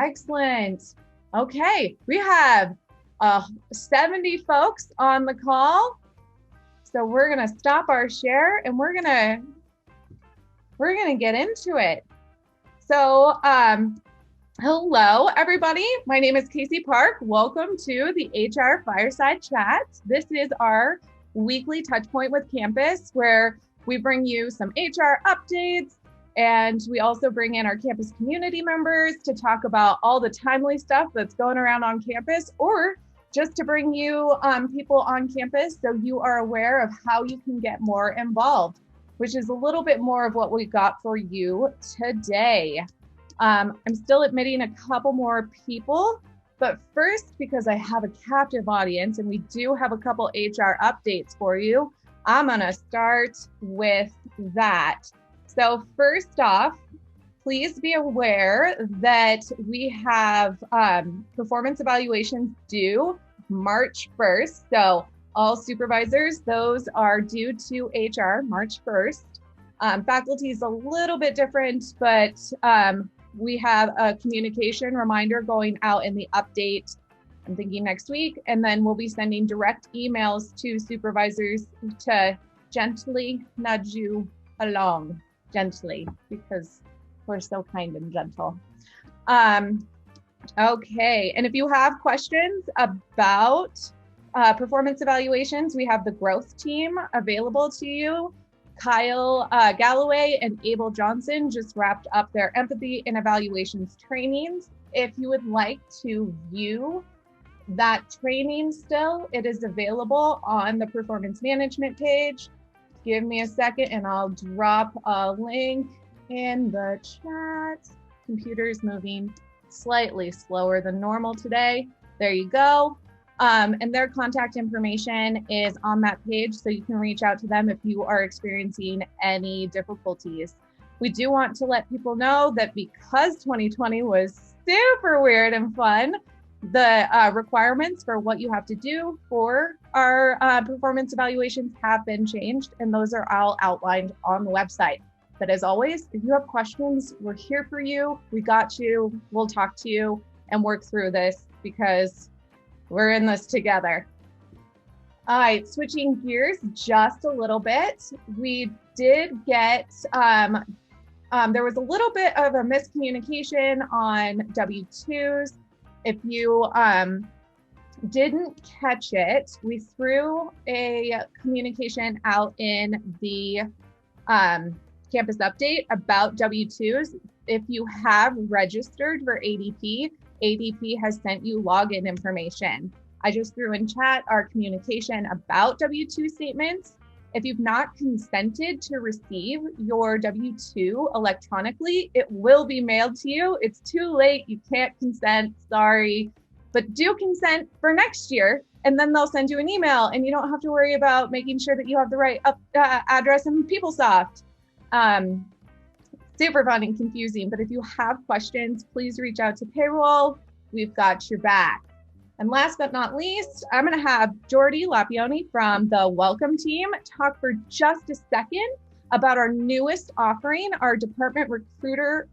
Excellent. Okay, we have 70 folks on the call. So we're gonna stop our share and we're gonna get into it. So hello everybody. My name is Casey Park. Welcome to the HR Fireside Chat. This is our weekly touch point with campus where we bring you some HR updates, and we also bring in our campus community members to talk about all the timely stuff that's going around on campus, or just to bring you people on campus so you are aware of how you can get more involved, which is a little bit more of what we got for you today. I'm still admitting a couple more people, but first, because I have a captive audience and we do have a couple HR updates for you, I'm gonna start with that. So first off, please be aware that we have performance evaluations due March 1st. So all supervisors, those are due to HR March 1st. Faculty is a little bit different, but we have a communication reminder going out in the update, I'm thinking next week, and then we'll be sending direct emails to supervisors to gently nudge you along. Gently, because we're so kind and gentle. Okay, and if you have questions about performance evaluations, we have the growth team available to you. Kyle Galloway and Abel Johnson just wrapped up their empathy and evaluations trainings. If you would like to view that training still, it is available on the performance management page. Give me a second and I'll drop a link in the chat. Computer's moving slightly slower than normal today. There you go. And their contact information is on that page, so you can reach out to them if you are experiencing any difficulties. We do want to let people know that because 2020 was super weird and fun, the requirements for what you have to do for our performance evaluations have been changed, and those are all outlined on the website. But as always, if you have questions, we're here for you. We got you. We'll talk to you and work through this because we're in this together. All right, switching gears just a little bit. We did get, there was a little bit of a miscommunication on W-2s. If you didn't catch it, we threw a communication out in the campus update about W-2s. If you have registered for ADP, ADP has sent you login information. I just threw in chat our communication about W-2 statements. If you've not consented to receive your W-2 electronically, it will be mailed to you. It's too late, you can't consent, sorry. But do consent for next year, and then they'll send you an email and you don't have to worry about making sure that you have the right address in PeopleSoft. Super fun and confusing, but if you have questions, please reach out to payroll. We've got your back. And last but not least, I'm going to have Jordy Lapioni from the Welcome team talk for just a second about our newest offering, our Department Recruiter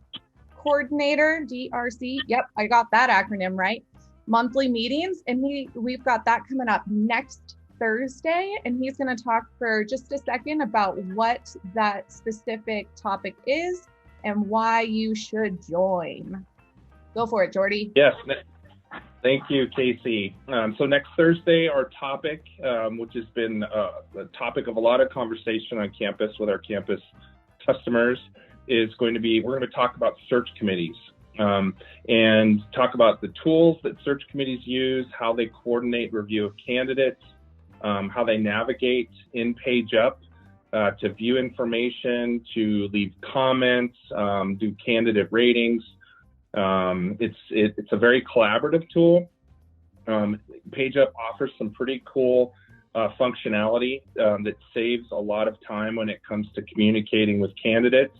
Coordinator, DRC. Yep, I got that acronym right. Monthly meetings, and we've got that coming up next Thursday, and he's going to talk for just a second about what that specific topic is and why you should join. Go for it, Jordy. Yes. Thank you, Casey. So next Thursday, our topic, which has been a topic of a lot of conversation on campus with our campus customers, is going to be, we're going to talk about search committees and talk about the tools that search committees use, how they coordinate review of candidates, how they navigate in Page Up to view information, to leave comments, do candidate ratings. It's a very collaborative tool. Page Up offers some pretty cool functionality that saves a lot of time when it comes to communicating with candidates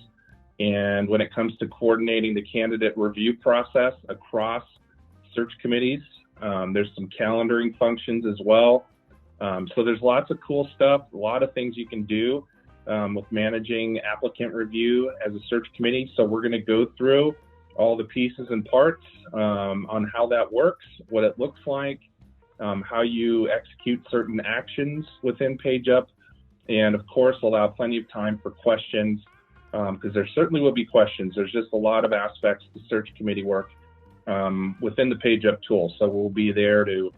and when it comes to coordinating the candidate review process across search committees. There's some calendaring functions as well. So there's lots of cool stuff, a lot of things you can do with managing applicant review as a search committee. So we're going to go through all the pieces and parts on how that works, what it looks like, how you execute certain actions within PageUp, and of course allow plenty of time for questions, because there certainly will be questions. There's just a lot of aspects to search committee work within the PageUp tool. So we'll be there to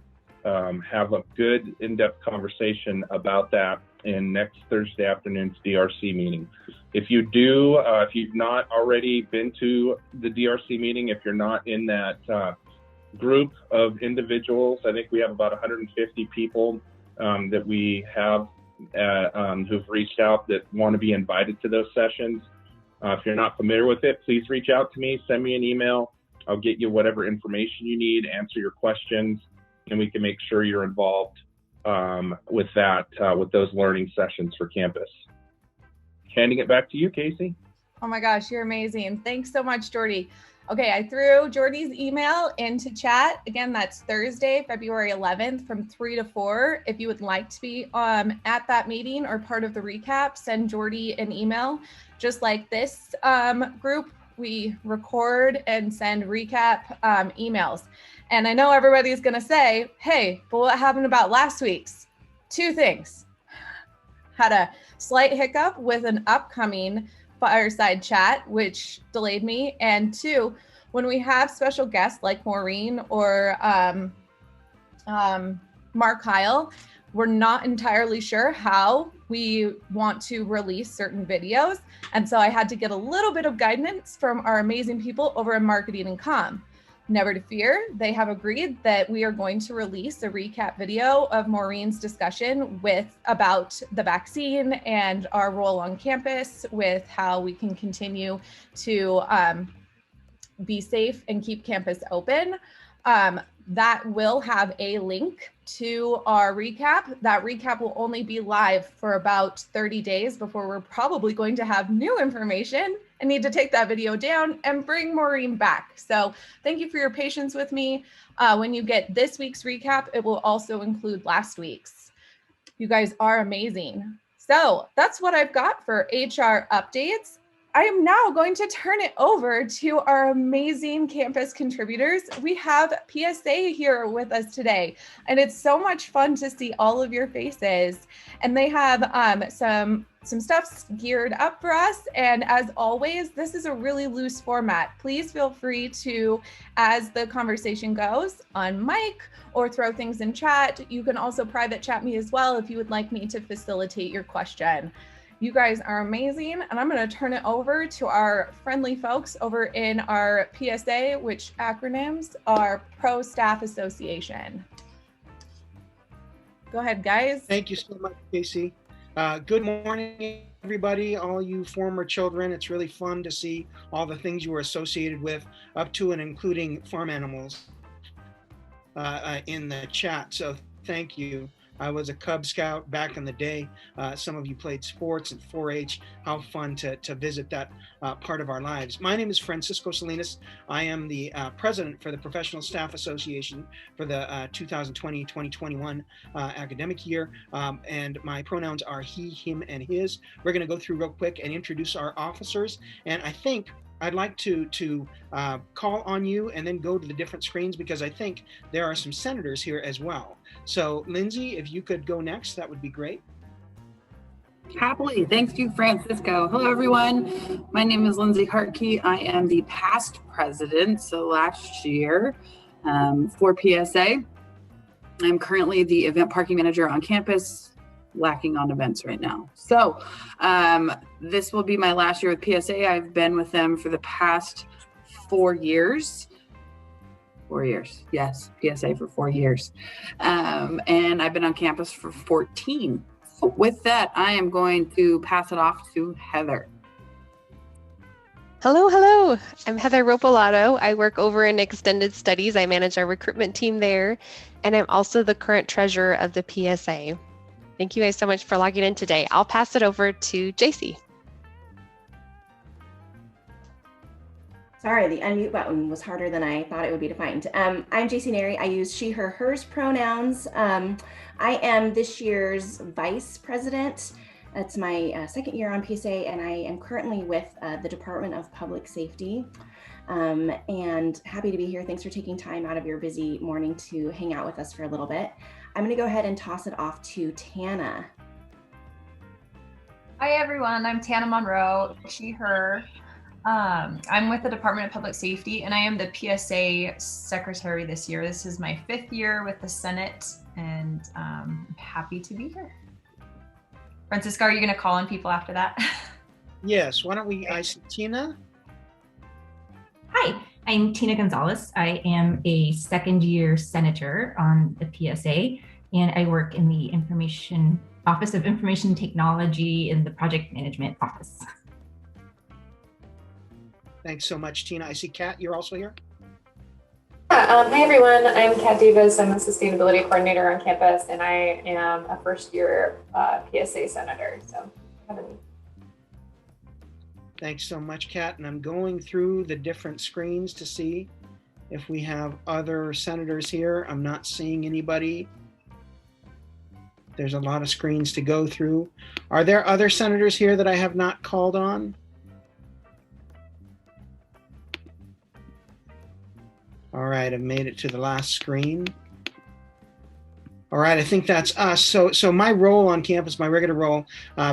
have a good in-depth conversation about that in next Thursday afternoon's DRC meeting. If you do, if you've not already been to the DRC meeting, if you're not in that group of individuals, I think we have about 150 people that we have who've reached out that want to be invited to those sessions. If you're not familiar with it, please reach out to me, send me an email. I'll get you whatever information you need, answer your questions, and we can make sure you're involved with that, with those learning sessions for campus. Handing it back to you, Casey. Oh my gosh, you're amazing. Thanks so much, Jordy. Okay, I threw Jordy's email into chat. Again, that's Thursday, February 11th from 3 to 4. If you would like to be at that meeting or part of the recap, send Jordy an email. Just like this group, we record and send recap emails. And I know everybody's gonna say, hey, but what happened about last week's? Two things. Had a slight hiccup with an upcoming Fireside chat, which delayed me. And two, when we have special guests like Maureen or Mark Kyle, we're not entirely sure how we want to release certain videos. And so I had to get a little bit of guidance from our amazing people over in marketing and comm. Never to fear, they have agreed that we are going to release a recap video of Maureen's discussion about the vaccine and our role on campus with how we can continue to be safe and keep campus open. That will have a link to our recap. That recap will only be live for about 30 days before we're probably going to have new information and need to take that video down and bring Maureen back. So thank you for your patience with me. When you get this week's recap, it will also include last week's. You guys are amazing. So that's what I've got for HR updates. I am now going to turn it over to our amazing campus contributors. We have PSA here with us today, and it's so much fun to see all of your faces. And they have some stuff geared up for us. And as always, this is a really loose format. Please feel free to, as the conversation goes, on mic or throw things in chat. You can also private chat me as well if you would like me to facilitate your question. You guys are amazing, and I'm going to turn it over to our friendly folks over in our PSA, which acronyms are Pro Staff Association. Go ahead, guys. Thank you so much, Casey. Good morning, everybody, all you former children. It's really fun to see all the things you were associated with, up to and including farm animals in the chat. So thank you. I was a Cub Scout back in the day. Some of you played sports and 4-H. How fun to visit that part of our lives. My name is Francisco Salinas. I am the president for the Professional Staff Association for the 2020-2021 academic year. And my pronouns are he, him, and his. We're going to go through real quick and introduce our officers. And I think I'd like to call on you and then go to the different screens, because I think there are some senators here as well. So Lindsay, if you could go next, that would be great. Happily. Thanks to Francisco. Hello, everyone. My name is Lindsay Hartke. I am the past president, so last year for PSA. I'm currently the event parking manager on campus, lacking on events right now. So this will be my last year with PSA. I've been with them for the past 4 years. 4 years, yes, PSA for 4 years. And I've been on campus for 14. So with that, I am going to pass it off to Heather. Hello. I'm Heather Ropolato. I work over in Extended Studies. I manage our recruitment team there, and I'm also the current treasurer of the PSA. Thank you guys so much for logging in today. I'll pass it over to JC. Sorry, the unmute button was harder than I thought it would be to find. I'm JC Neri. I use she, her, hers pronouns. I am this year's vice president. It's my second year on PSA, and I am currently with the Department of Public Safety. and happy to be here. Thanks for taking time out of your busy morning to hang out with us for a little bit. I'm going to go ahead and toss it off to Tana. Hi everyone, I'm Tana Monroe, she, her. I'm with the Department of Public Safety and I am the PSA secretary this year. This is my 5th year with the Senate and I'm happy to be here. Francisco, are you going to call on people after that? Yes, why don't we, I see Tina. Hi, I'm Tina Gonzalez. I am a 2nd-year senator on the PSA, and I work in the Office of Information Technology in the Project Management Office. Thanks so much, Tina. I see Kat, you're also here. Hi everyone, I'm Kat Davis. I'm a sustainability coordinator on campus, and I am a 1st-year PSA senator. So, Thanks so much, Kat. And I'm going through the different screens to see if we have other senators here. I'm not seeing anybody. There's a lot of screens to go through. Are there other senators here that I have not called on? All right, I've made it to the last screen. All right, I think that's us. So my role on campus, my regular role,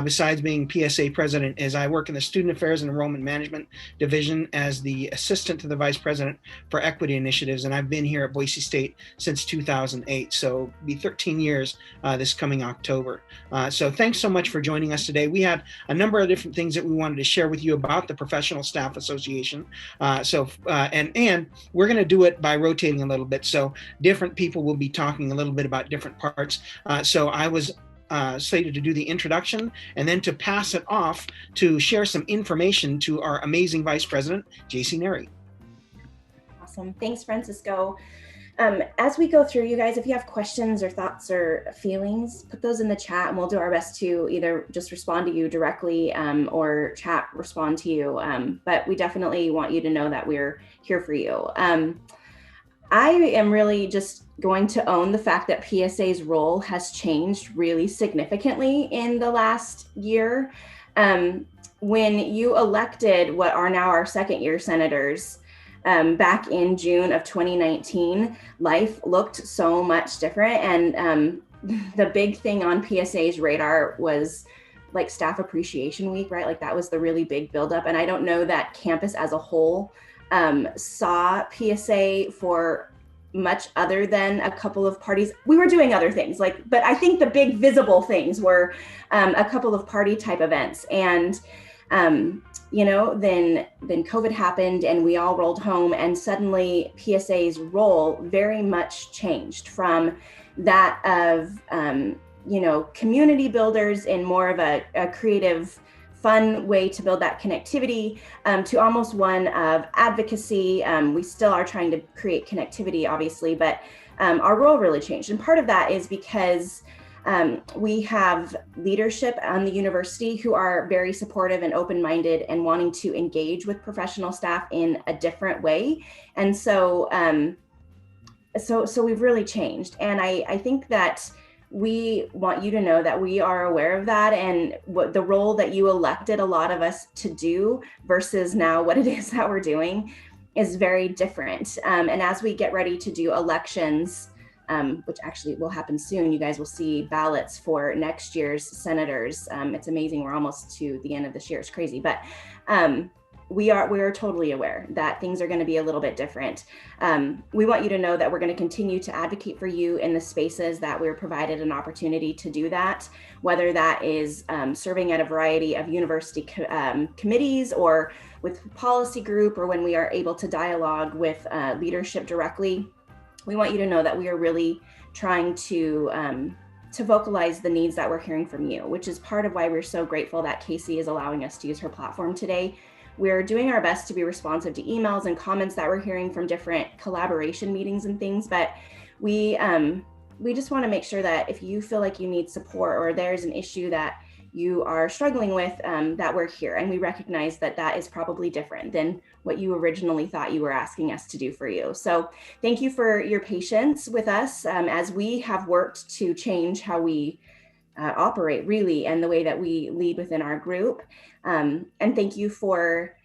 besides being PSA president, is I work in the Student Affairs and Enrollment Management Division as the assistant to the vice president for equity initiatives. And I've been here at Boise State since 2008. So it'll be 13 years this coming October. So thanks so much for joining us today. We had a number of different things that we wanted to share with you about the Professional Staff Association. And we're going to do it by rotating a little bit. So different people will be talking a little bit about different parts. So I was slated to do the introduction and then to pass it off to share some information to our amazing Vice President, J.C. Neri. Awesome. Thanks, Francisco. As we go through, you guys, if you have questions or thoughts or feelings, put those in the chat and we'll do our best to either just respond to you directly or chat respond to you. But we definitely want you to know that we're here for you. I am really just going to own the fact that PSA's role has changed really significantly in the last year. When you elected what are now our 2nd-year senators back in June of 2019, life looked so much different. And the big thing on PSA's radar was like Staff Appreciation Week, right? Like that was the really big buildup. And I don't know that campus as a whole saw PSA for much other than a couple of parties. We were doing other things, but I think the big visible things were a couple of party type events. And, then COVID happened and we all rolled home, and suddenly PSA's role very much changed from that of, community builders in more of a creative, fun way to build that connectivity to almost one of advocacy. We still are trying to create connectivity, obviously, but our role really changed. And part of that is because we have leadership on the university who are very supportive and open-minded and wanting to engage with professional staff in a different way. And so we've really changed. And I think that we want you to know that we are aware of that, and what the role that you elected a lot of us to do versus now what it is that we're doing is very different. And as we get ready to do elections, which actually will happen soon, you guys will see ballots for next year's senators. It's amazing. We're almost to the end of this year. It's crazy, but we are totally aware that things are going to be a little bit different. We want you to know that we're going to continue to advocate for you in the spaces that we're provided an opportunity to do that, whether that is serving at a variety of university committees or with policy group, or when we are able to dialogue with leadership directly. We want you to know that we are really trying to vocalize the needs that we're hearing from you, which is part of why we're so grateful that Casey is allowing us to use her platform today. We're doing our best to be responsive to emails and comments that we're hearing from different collaboration meetings and things, but we just want to make sure that if you feel like you need support or there's an issue that you are struggling with, that we're here. And we recognize that that is probably different than what you originally thought you were asking us to do for you. So thank you for your patience with us as we have worked to change how we operate really, and the way that we lead within our group. And thank you for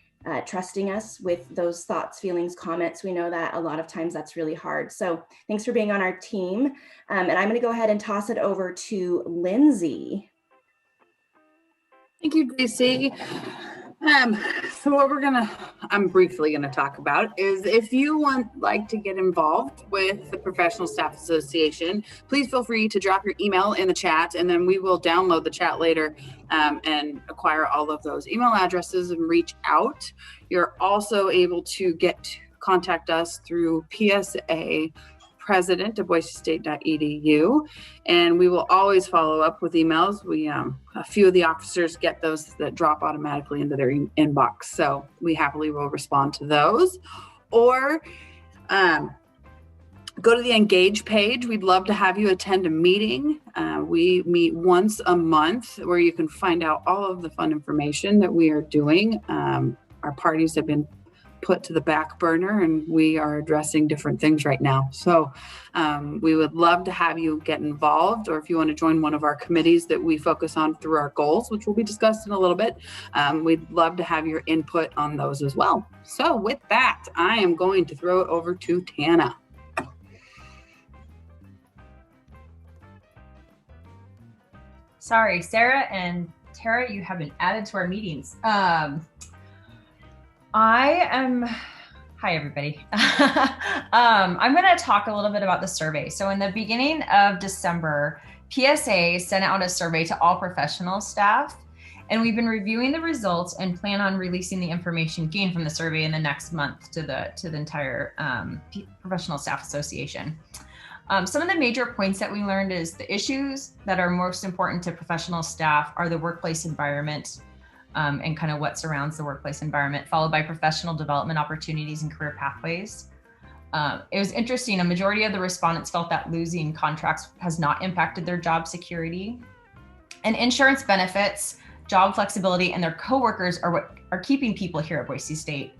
trusting us with those thoughts, feelings, comments. We know that a lot of times that's really hard. So thanks for being on our team. And I'm going to go ahead and toss it over to Lindsay. Thank you, JC. So what I'm briefly gonna talk about is if you like to get involved with the Professional Staff Association, please feel free to drop your email in the chat, and then we will download the chat later and acquire all of those email addresses and reach out. You're also able to contact us through PSA president@boisestate.edu, and we will always follow up with emails. A few of the officers get those that drop automatically into their inbox, so we happily will respond to those. Or go to the Engage page. We'd love to have you attend a meeting. We meet once a month where you can find out all of the fun information that we are doing. Our parties have been put to the back burner, and we are addressing different things right now. So we would love to have you get involved, or if you want to join one of our committees that we focus on through our goals, which will be discussed in a little bit, we'd love to have your input on those as well. So with that, I am going to throw it over to Tana. Sorry, Sarah and Tara, you have been added to our meetings. Hi everybody. I'm going to talk a little bit about the survey. So in the beginning of December, PSA sent out a survey to all professional staff, and we've been reviewing the results and plan on releasing the information gained from the survey in the next month to the entire Professional Staff Association. Some of the major points that we learned is the issues that are most important to professional staff are the workplace environment, and kind of what surrounds the workplace environment, followed by professional development opportunities and career pathways. It was interesting, a majority of the respondents felt that losing contracts has not impacted their job security. And insurance benefits, job flexibility, and their coworkers are what are keeping people here at Boise State,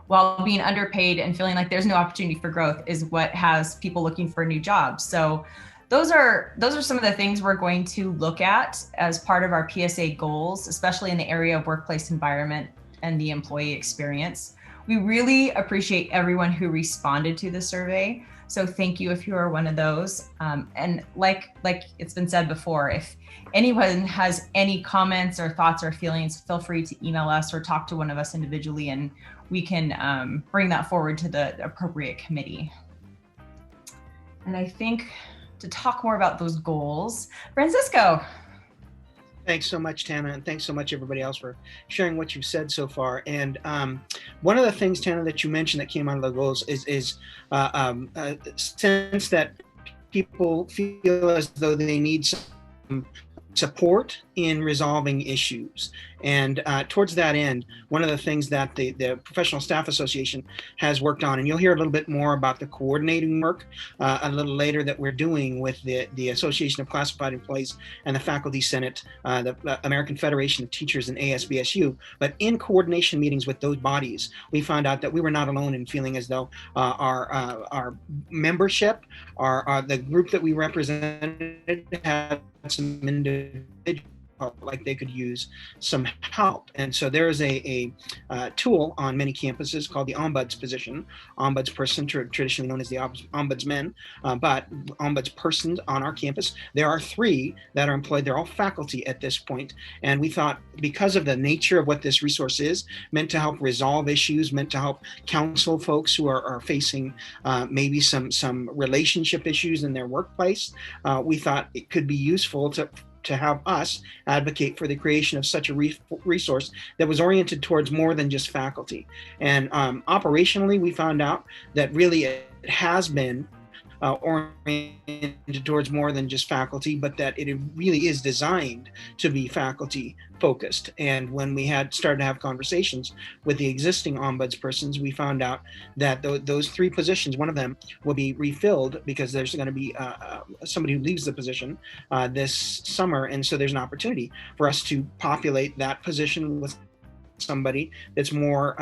while being underpaid and feeling like there's no opportunity for growth is what has people looking for a new job. So those are some of the things we're going to look at as part of our PSA goals, especially in the area of workplace environment and the employee experience. We really appreciate everyone who responded to the survey. So thank you if you are one of those. And like it's been said before, if anyone has any comments or thoughts or feelings, feel free to email us or talk to one of us individually, and we can bring that forward to the appropriate committee. And I think to talk more about those goals, Francisco. Thanks so much, Tana, and thanks so much, everybody else, for sharing what you've said so far. And one of the things, Tana, that you mentioned that came out of the goals is a sense that people feel as though they need some support in resolving issues. And towards that end, one of the things that the Professional Staff Association has worked on, and you'll hear a little bit more about the coordinating work a little later that we're doing with the Association of Classified Employees and the Faculty Senate, the American Federation of Teachers and ASBSU. But in coordination meetings with those bodies, we found out that we were not alone in feeling as though our membership, the group that we represented, had some individuals like they could use some help. And so there is a tool on many campuses called the ombuds position, ombudsperson, traditionally known as the ombudsman, but ombudspersons on our campus. There are 3 that are employed. They're all faculty at this point. And we thought, because of the nature of what this resource is, meant to help resolve issues, meant to help counsel folks who are facing maybe some relationship issues in their workplace, we thought it could be useful to have us advocate for the creation of such a resource that was oriented towards more than just faculty. And operationally, we found out that really it has been oriented towards more than just faculty, but that it really is designed to be faculty focused. And when we started to have conversations with the existing ombudspersons, we found out that those 3 positions, one of them will be refilled because there's going to be somebody who leaves the position this summer. And so there's an opportunity for us to populate that position with somebody that's more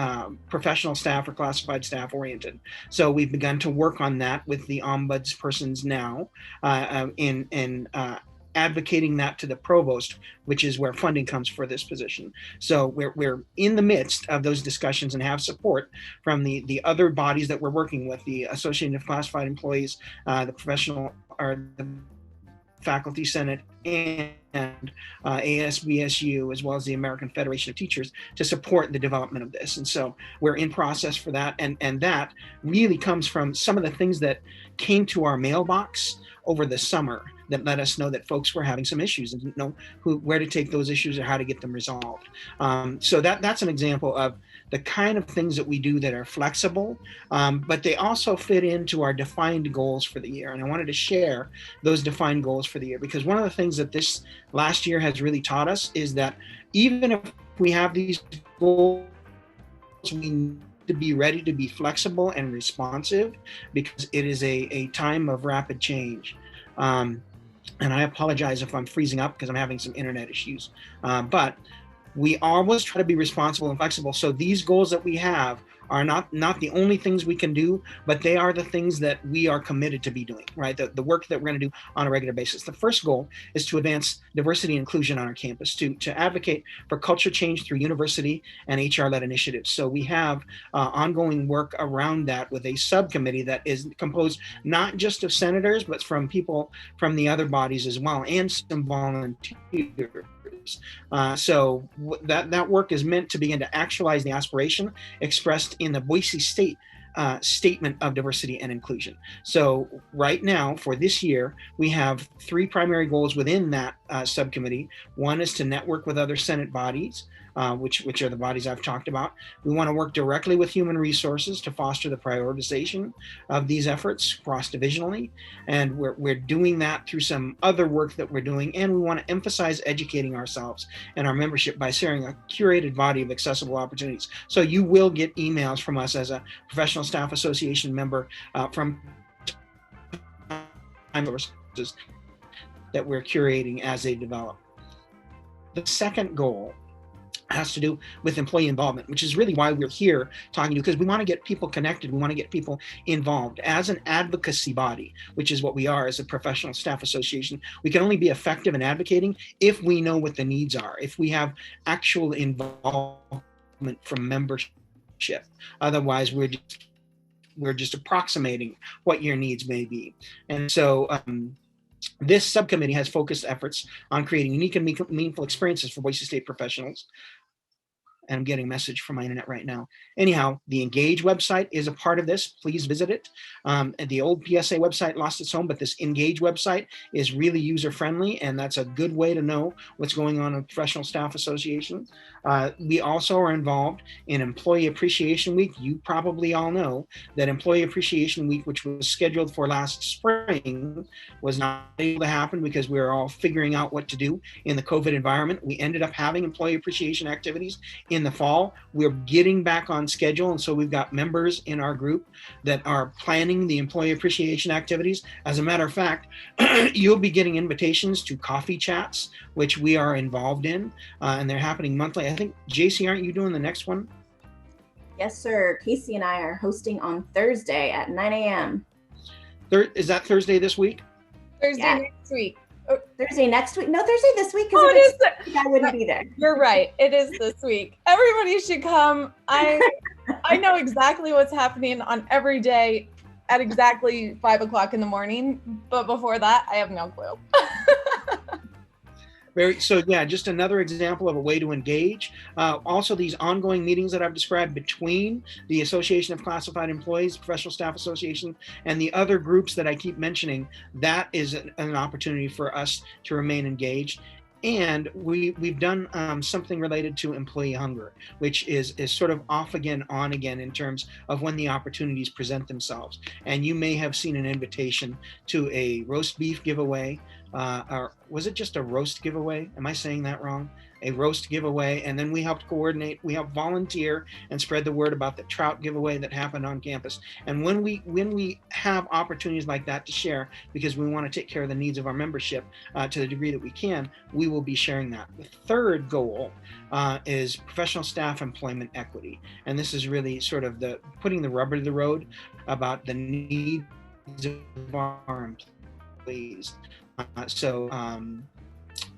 professional staff or classified staff oriented. So we've begun to work on that with the ombudspersons now advocating that to the provost, which is where funding comes for this position. So we're in the midst of those discussions and have support from the other bodies that we're working with, the Association of Classified Employees, the professional or the Faculty Senate, and ASBSU, as well as the American Federation of Teachers, to support the development of this. And so we're in process for that. And that really comes from some of the things that came to our mailbox over the summer that let us know that folks were having some issues and didn't know where to take those issues or how to get them resolved. So that's an example of the kind of things that we do that are flexible, but they also fit into our defined goals for the year. And I wanted to share those defined goals for the year, because one of the things that this last year has really taught us is that even if we have these goals, we need to be ready to be flexible and responsive, because it is a time of rapid change. And I apologize if I'm freezing up because I'm having some internet issues. But we always try to be responsible and flexible. So these goals that we have are not the only things we can do, but they are the things that we are committed to be doing, right? The work that we're going to do on a regular basis. The first goal is to advance diversity and inclusion on our campus, to advocate for culture change through university and HR-led initiatives. So we have ongoing work around that with a subcommittee that is composed not just of senators, but from people from the other bodies as well, and some volunteers. So that work is meant to begin to actualize the aspiration expressed in the Boise State Statement of Diversity and Inclusion. So right now, for this year, we have 3 primary goals within that subcommittee. One is to network with other Senate bodies, which are the bodies I've talked about. We want to work directly with human resources to foster the prioritization of these efforts cross-divisionally. And we're doing that through some other work that we're doing. And we want to emphasize educating ourselves and our membership by sharing a curated body of accessible opportunities. So you will get emails from us as a Professional Staff Association member from resources that we're curating as they develop. The second goal has to do with employee involvement, which is really why we're here talking to you, because we want to get people connected. We want to get people involved. As an advocacy body, which is what we are as a professional staff association, we can only be effective in advocating if we know what the needs are, if we have actual involvement from membership. Otherwise, we're just approximating what your needs may be. And so this subcommittee has focused efforts on creating unique and meaningful experiences for Boise State professionals. And I'm getting a message from my internet right now. Anyhow, the Engage website is a part of this. Please visit it. The old PSA website lost its home, but this Engage website is really user-friendly, and that's a good way to know what's going on in Professional Staff Association. We also are involved in Employee Appreciation Week. You probably all know that Employee Appreciation Week, which was scheduled for last spring, was not able to happen because we were all figuring out what to do in the COVID environment. We ended up having employee appreciation activities in the fall. We're getting back on schedule, and so we've got members in our group that are planning the employee appreciation activities. As a matter of fact, you'll be getting invitations to coffee chats, which we are involved in, and they're happening monthly. I think, JC, aren't you doing the next one? Yes, sir. Casey and I are hosting on Thursday at 9 a.m. Is that Thursday this week? Thursday next week. Oh, Thursday next week? No, Thursday this week. Oh, it is. I wouldn't be there. You're right. It is this week. Everybody should come. I know exactly what's happening on every day at exactly 5 o'clock in the morning. But before that, I have no clue. So yeah, just another example of a way to engage. Also, these ongoing meetings that I've described between the Association of Classified Employees, Professional Staff Association, and the other groups that I keep mentioning, that is an opportunity for us to remain engaged. And we've done something related to employee hunger, which is sort of off again, on again in terms of when the opportunities present themselves. And you may have seen an invitation to a roast beef giveaway, or was it just a roast giveaway? Am I saying that wrong? A roast giveaway, and then we helped coordinate, we helped volunteer and spread the word about the trout giveaway that happened on campus. And when we have opportunities like that to share, because we want to take care of the needs of our membership to the degree that we can, we will be sharing that. The third goal is professional staff employment equity. And this is really sort of the putting the rubber to the road about the needs of our employees.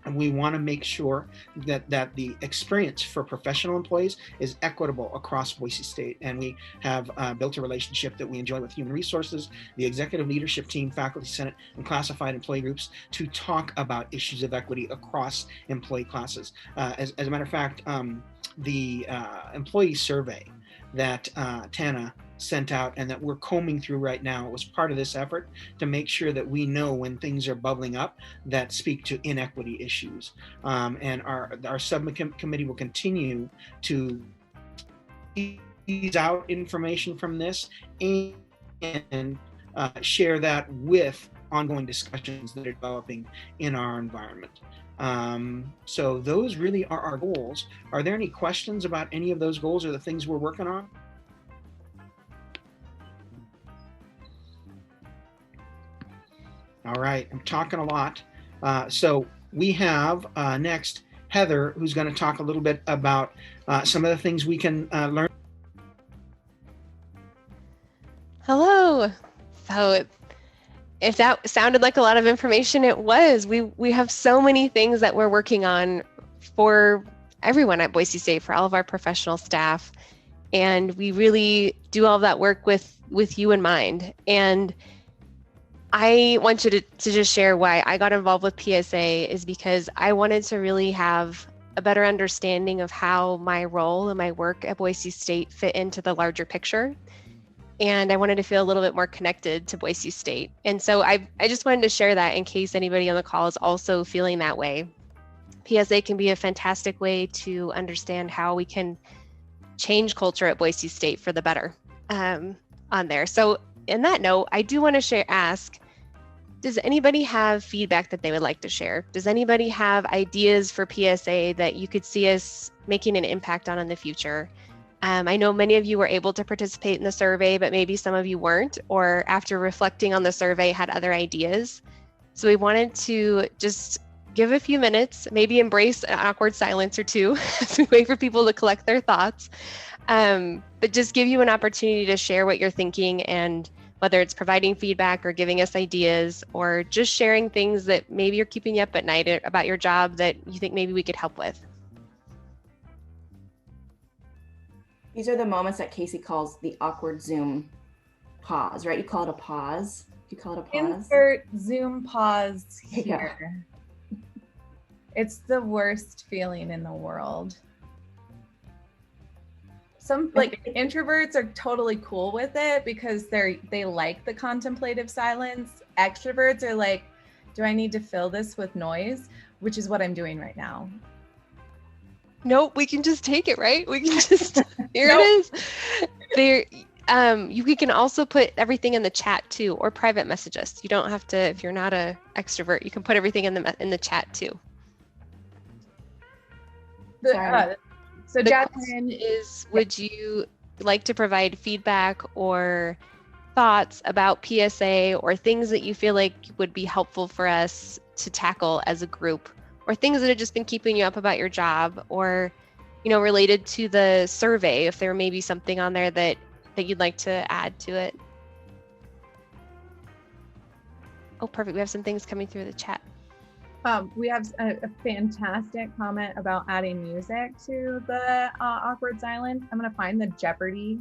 And we want to make sure that the experience for professional employees is equitable across Boise State. And we have built a relationship that we enjoy with human resources, the executive leadership team, faculty senate, and classified employee groups to talk about issues of equity across employee classes. As a matter of fact, the employee survey that Tana sent out and that we're combing through right now was part of this effort to make sure that we know when things are bubbling up that speak to inequity issues. And our subcommittee will continue to tease out information from this and share that with ongoing discussions that are developing in our environment. So those really are our goals. Are there any questions about any of those goals or the things we're working on? All right, I'm talking a lot. So we have next Heather, who's going to talk a little bit about some of the things we can learn. Hello. So if that sounded like a lot of information, it was. We have so many things that we're working on for everyone at Boise State, for all of our professional staff. And we really do all of that work with you in mind. And I want you to just share why I got involved with PSA is because I wanted to really have a better understanding of how my role and my work at Boise State fit into the larger picture. And I wanted to feel a little bit more connected to Boise State. And so I just wanted to share that in case anybody on the call is also feeling that way. PSA can be a fantastic way to understand how we can change culture at Boise State for the better on there. So in that note, I do want to ask, does anybody have feedback that they would like to share? Does anybody have ideas for PSA that you could see us making an impact on in the future? I know many of you were able to participate in the survey, but maybe some of you weren't, or after reflecting on the survey had other ideas. So we wanted to just give a few minutes, maybe embrace an awkward silence or two as we wait for people to collect their thoughts. But just give you an opportunity to share what you're thinking, and whether it's providing feedback or giving us ideas or just sharing things that maybe are keeping you up at night about your job that you think maybe we could help with. These are the moments that Casey calls the awkward Zoom pause, right? You call it a pause. You call it a pause? Insert Zoom pause here. It's the worst feeling in the world. Some introverts are totally cool with it because they like the contemplative silence. Extroverts are like, do I need to fill this with noise? Which is what I'm doing right now. Nope, we can just take it, right? We can just, here it is. There, we can also put everything in the chat too, or private message us. You don't have to, if you're not an extrovert, you can put everything in the chat too. So the question is, would you like to provide feedback or thoughts about PSA or things that you feel like would be helpful for us to tackle as a group, or things that have just been keeping you up about your job, or, you know, related to the survey, if there may be something on there that you'd like to add to it? Oh, perfect. We have some things coming through the chat. We have a fantastic comment about adding music to the awkward silence. I'm going to find the Jeopardy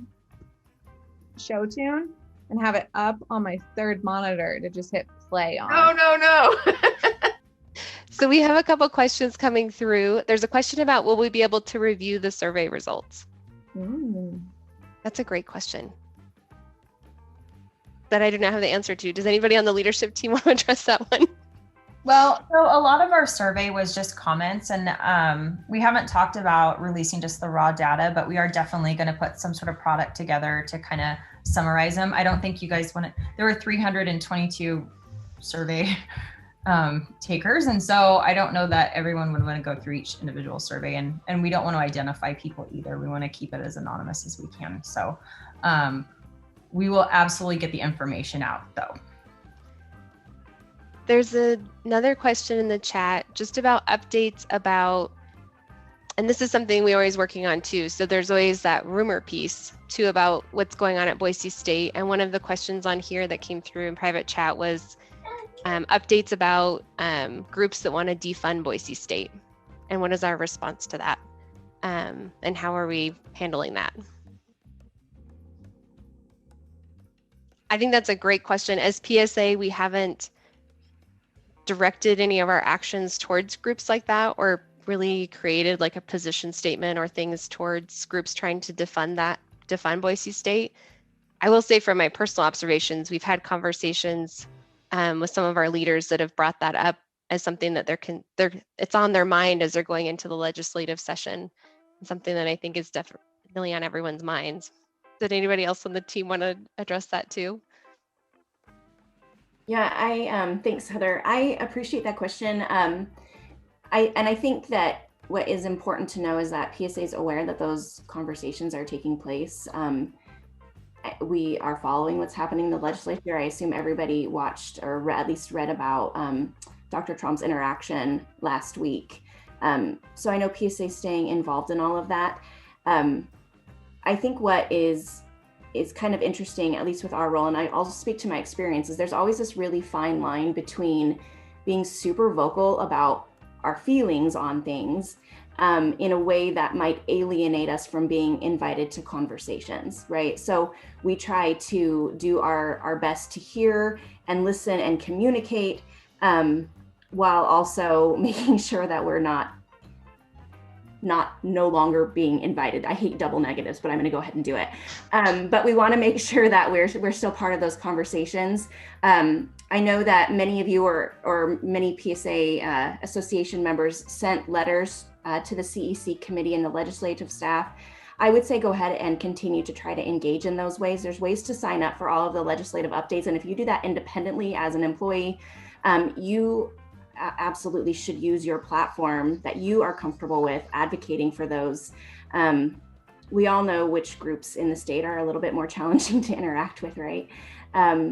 show tune and have it up on my third monitor to just hit play on. Oh, no. So we have a couple questions coming through. There's a question about, will we be able to review the survey results? That's a great question that I do not have the answer to. Does anybody on the leadership team want to address that one? Well, so a lot of our survey was just comments, and we haven't talked about releasing just the raw data, but we are definitely going to put some sort of product together to kind of summarize them. I don't think you guys want to, there were 322 survey takers. And so I don't know that everyone would want to go through each individual survey, and we don't want to identify people either. We want to keep it as anonymous as we can. So we will absolutely get the information out though. There's another question in the chat just about updates about, and this is something we're always working on too. So there's always that rumor piece too about what's going on at Boise State. And one of the questions on here that came through in private chat was, updates about groups that want to defund Boise State. And what is our response to that? And how are we handling that? I think that's a great question. As PSA, we haven't directed any of our actions towards groups like that, or really created like a position statement or things towards groups trying to defund Boise State. I will say from my personal observations, we've had conversations with some of our leaders that have brought that up as something that it's on their mind as they're going into the legislative session, and something that I think is definitely on everyone's minds. Did anybody else on the team want to address that too? Yeah, thanks, Heather. I appreciate that question. I think that what is important to know is that PSA is aware that those conversations are taking place. We are following what's happening in the legislature. I assume everybody watched or at least read about Dr. Trump's interaction last week. So I know PSA is staying involved in all of that. I think what is kind of interesting, at least with our role, and I'll speak to my experience, is there's always this really fine line between being super vocal about our feelings on things in a way that might alienate us from being invited to conversations, right? So we try to do our best to hear and listen and communicate while also making sure that we're no longer being invited. I hate double negatives, but I'm going to go ahead and do it. But we want to make sure that we're still part of those conversations. I know that many of you or many PSA association members sent letters to the CEC committee and the legislative staff. I would say go ahead and continue to try to engage in those ways. There's ways to sign up for all of the legislative updates. And if you do that independently as an employee, you absolutely should use your platform that you are comfortable with advocating for those. We all know which groups in the state are a little bit more challenging to interact with, right?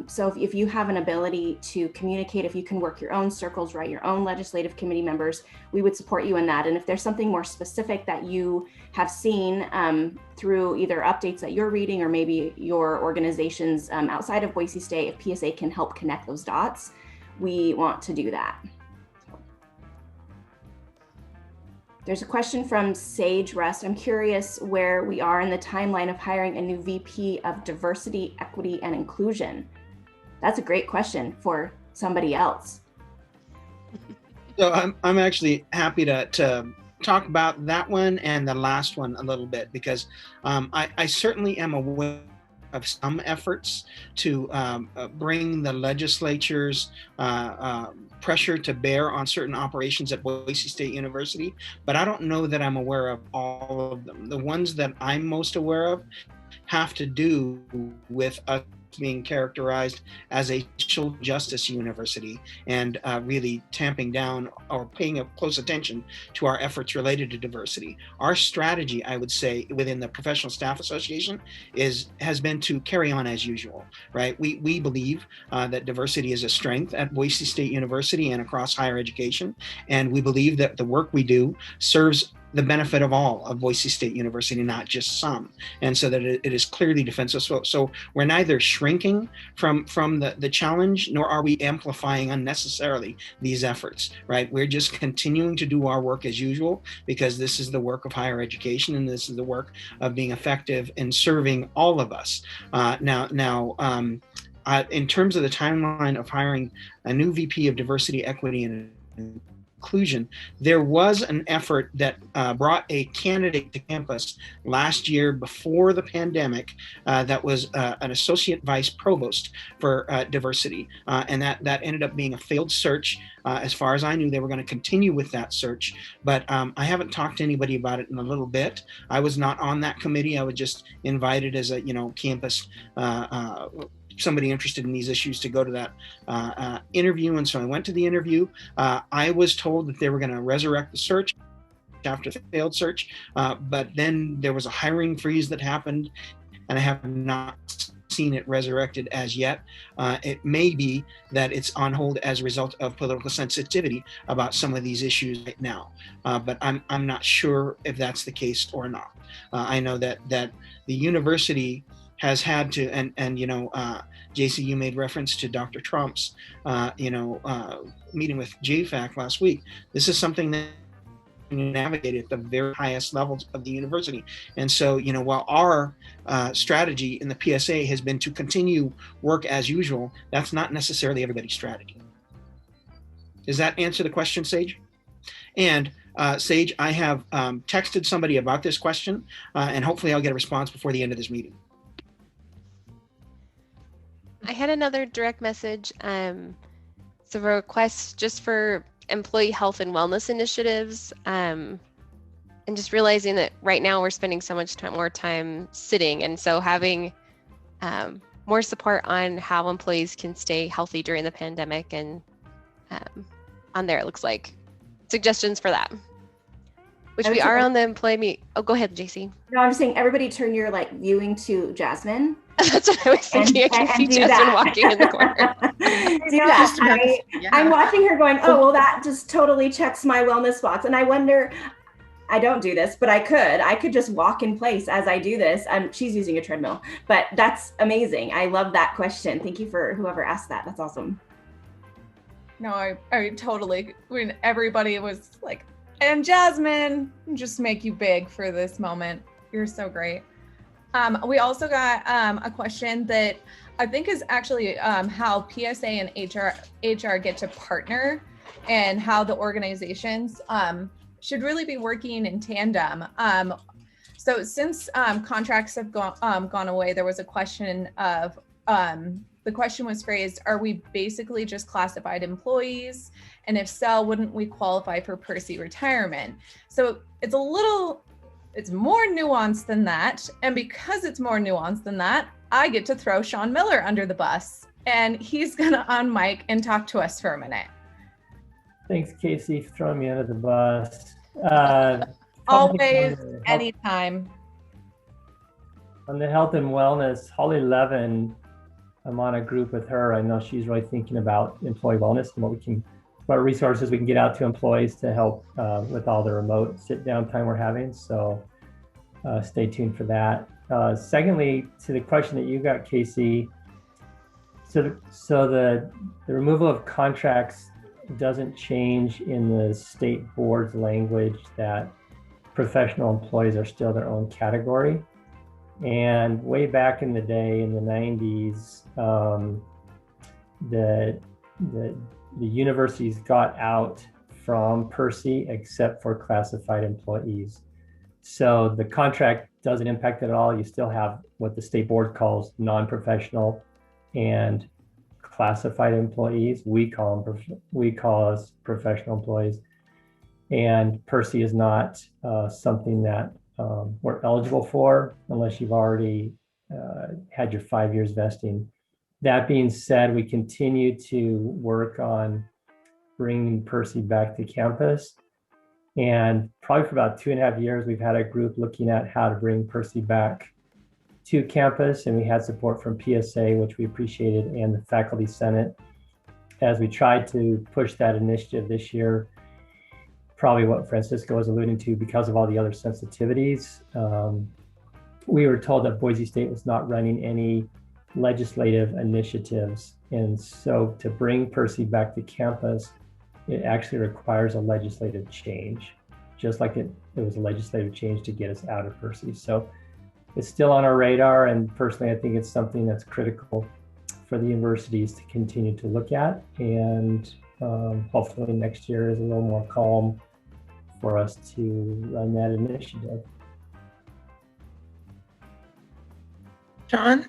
So if you have an ability to communicate, if you can work your own circles, write your own legislative committee members, we would support you in that. And if there's something more specific that you have seen through either updates that you're reading or maybe your organizations outside of Boise State, if PSA can help connect those dots, we want to do that. There's a question from Sage Rust. I'm curious where we are in the timeline of hiring a new VP of Diversity, Equity, and Inclusion. That's a great question for somebody else. So I'm actually happy to talk about that one and the last one a little bit, because I certainly am aware of some efforts to bring the legislature's pressure to bear on certain operations at Boise State University, but I don't know that I'm aware of all of them. The ones that I'm most aware of have to do with us being characterized as a social justice university and really tamping down or paying close attention to our efforts related to diversity. Our strategy, I would say, within the Professional Staff Association has been to carry on as usual, right? We believe that diversity is a strength at Boise State University and across higher education, and we believe that the work we do serves the benefit of all of Boise State University, not just some, and so that it is clearly defensive. So we're neither shrinking from the challenge, nor are we amplifying unnecessarily these efforts, right? We're just continuing to do our work as usual, because this is the work of higher education, and this is the work of being effective in serving all of us. In terms of the timeline of hiring a new VP of Diversity, Equity, and Inclusion, there was an effort that brought a candidate to campus last year before the pandemic that was an associate vice provost for diversity, and that ended up being a failed search. As far as I knew, they were going to continue with that search, but I haven't talked to anybody about it in a little bit. I was not on that committee. I was just invited as a campus somebody interested in these issues to go to that interview. And so I went to the interview. I was told that they were going to resurrect the search after the failed search, but then there was a hiring freeze that happened, and I have not seen it resurrected as yet. It may be that it's on hold as a result of political sensitivity about some of these issues right now, but I'm not sure if that's the case or not. I know that the university has had to, and JC, you made reference to Dr. Trump's, meeting with JFAC last week. This is something that navigate at the very highest levels of the university. And so, while our strategy in the PSA has been to continue work as usual, that's not necessarily everybody's strategy. Does that answer the question, Sage? And Sage, I have texted somebody about this question, and hopefully I'll get a response before the end of this meeting. I had another direct message. So a request just for employee health and wellness initiatives, and just realizing that right now we're spending so much more time sitting, and so having more support on how employees can stay healthy during the pandemic, and on there it looks like suggestions for that, which we are on the employee meet. Oh, go ahead, JC. No, I'm just saying everybody turn your viewing to Jasmine. That's what I was thinking. I can see Jasmine walking in the corner. Do that. I'm watching her going, oh, well, that just totally checks my wellness box. And I wonder, I don't do this, but I could just walk in place as I do this. She's using a treadmill, but that's amazing. I love that question. Thank you for whoever asked that. That's awesome. No, I totally, when everybody was like, and Jasmine, just make you big for this moment. You're so great. We also got a question that I think is actually how PSA and HR get to partner, and how the organizations should really be working in tandem. So since contracts have gone away, there was a question of, the question was phrased, are we basically just classified employees? And if so, wouldn't we qualify for PERSI retirement? So it's more nuanced than that. And because it's more nuanced than that, I get to throw Sean Miller under the bus, and he's gonna unmic and talk to us for a minute. Thanks, Casey, for throwing me under the bus. Always, anytime. On the health and wellness, Holly Levin, I'm on a group with her. I know she's really thinking about employee wellness and what resources we can get out to employees to help with all the remote sit-down time we're having. So stay tuned for that. Secondly, to the question that you got, Casey, so the removal of contracts doesn't change in the state board's language that professional employees are still their own category. And way back in the day, in the 90s, the universities got out from PERSI except for classified employees. So the contract doesn't impact it at all. You still have what the state board calls non-professional and classified employees. We call us professional employees. And PERSI is not something that we're eligible for unless you've already had your 5 years vesting. That being said, we continue to work on bringing PERSI back to campus. And probably for about 2.5 years, we've had a group looking at how to bring PERSI back to campus. And we had support from PSA, which we appreciated, and the Faculty Senate as we tried to push that initiative this year. Probably what Francisco was alluding to, because of all the other sensitivities. We were told that Boise State was not running any legislative initiatives. And so to bring PERSI back to campus, it actually requires a legislative change, just like it was a legislative change to get us out of PERSI. So it's still on our radar. And personally, I think it's something that's critical for the universities to continue to look at. And hopefully next year is a little more calm for us to run that initiative. John,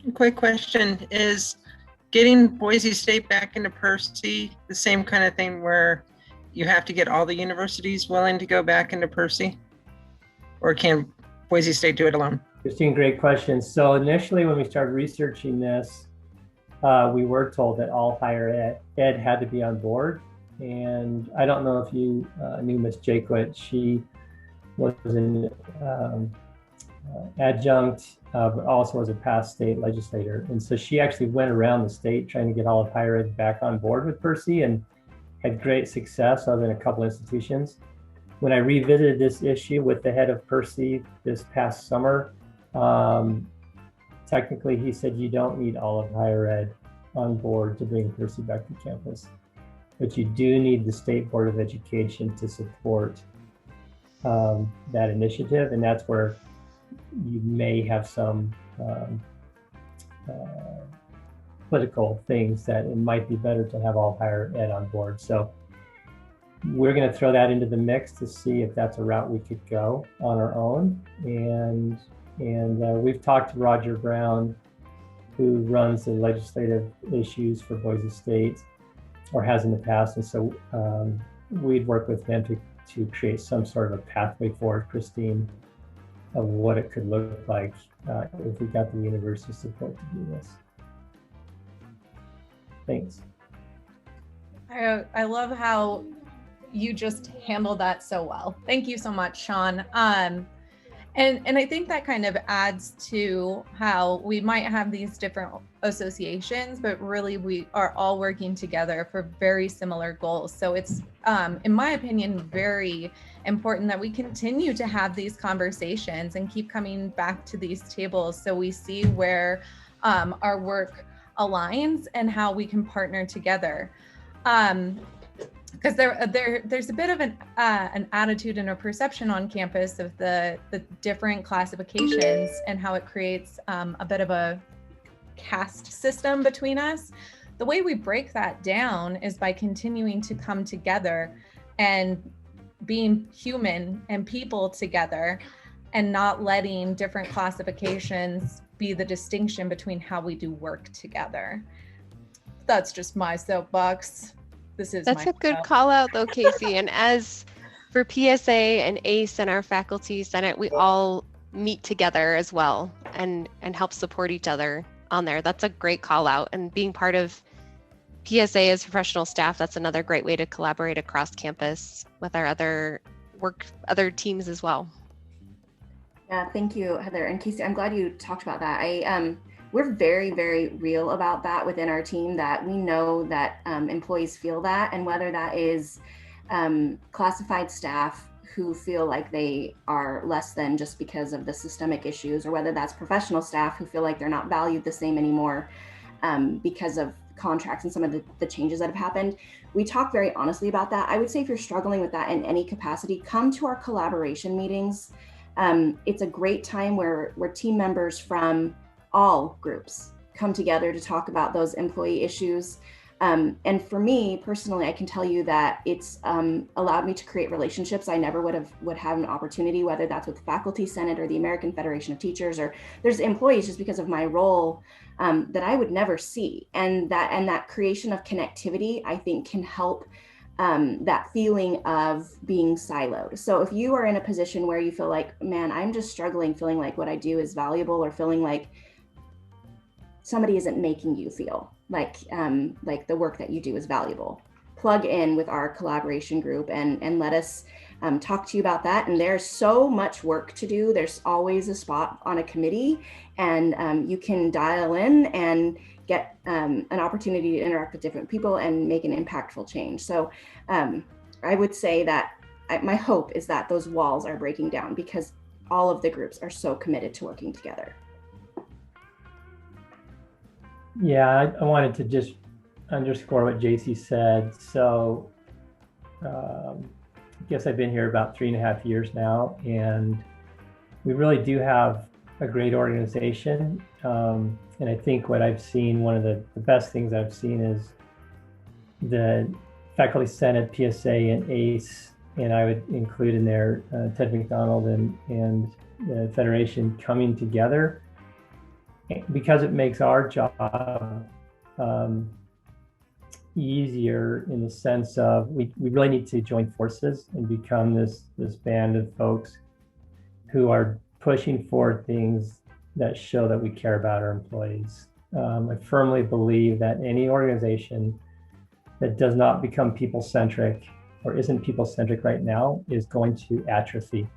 a quick question. Is getting Boise State back into PERSI the same kind of thing where you have to get all the universities willing to go back into PERSI? Or can Boise State do it alone? Christine, great question. So initially when we started researching this, we were told that all higher ed had to be on board. And I don't know if you knew Ms. Jaquit. She was an adjunct, but also was a past state legislator. And so she actually went around the state trying to get all of higher ed back on board with PERSI and had great success other than a couple institutions. When I revisited this issue with the head of PERSI this past summer, technically, he said you don't need all of higher ed on board to bring Percy back to campus, but you do need the State Board of Education to support that initiative, and that's where you may have some political things that it might be better to have all higher ed on board. So we're going to throw that into the mix to see if that's a route we could go on our own. And we've talked to Roger Brown, who runs the legislative issues for Boise State, or has in the past. And so we'd work with them to create some sort of a pathway forward, Christine, of what it could look like if we got the university support to do this. Thanks. I love how you just handled that so well. Thank you so much, Sean. And I think that kind of adds to how we might have these different associations, but really we are all working together for very similar goals. So it's, in my opinion, very important that we continue to have these conversations and keep coming back to these tables so we see where our work aligns and how we can partner together. Because there's a bit of an attitude and a perception on campus of the different classifications and how it creates a bit of a caste system between us. The way we break that down is by continuing to come together and being human and people together, and not letting different classifications be the distinction between how we do work together. That's just my soapbox. That's a good call out though, Casey. And as for PSA and ACE and our faculty senate, we all meet together as well and help support each other on there. That's a great call out. And being part of PSA as professional staff, that's another great way to collaborate across campus with our other teams as well. Yeah, thank you, Heather and Casey. I'm glad you talked about that. We're very, very real about that within our team, that we know that employees feel that, and whether that is classified staff who feel like they are less than just because of the systemic issues, or whether that's professional staff who feel like they're not valued the same anymore because of contracts and some of the changes that have happened. We talk very honestly about that. I would say if you're struggling with that in any capacity, come to our collaboration meetings. It's a great time where team members from all groups come together to talk about those employee issues. And for me personally, I can tell you that it's allowed me to create relationships I never would have an opportunity, whether that's with the Faculty Senate or the American Federation of Teachers, or there's employees just because of my role that I would never see. And that creation of connectivity, I think, can help that feeling of being siloed. So if you are in a position where you feel like, man, I'm just struggling, feeling like what I do is valuable, or feeling like somebody isn't making you feel like the work that you do is valuable, plug in with our collaboration group and let us talk to you about that. And there's so much work to do. There's always a spot on a committee, and you can dial in and get an opportunity to interact with different people and make an impactful change. So I would say that my hope is that those walls are breaking down, because all of the groups are so committed to working together. Yeah, I wanted to just underscore what JC said. So I guess I've been here about 3.5 years now, and we really do have a great organization. And I think what I've seen, one of the best things I've seen is the Faculty Senate, PSA, and ACE, and I would include in there Ted McDonald and the Federation coming together, because it makes our job easier in the sense of we really need to join forces and become this band of folks who are pushing for things that show that we care about our employees. I firmly believe that any organization that does not become people-centric or isn't people-centric right now is going to atrophy.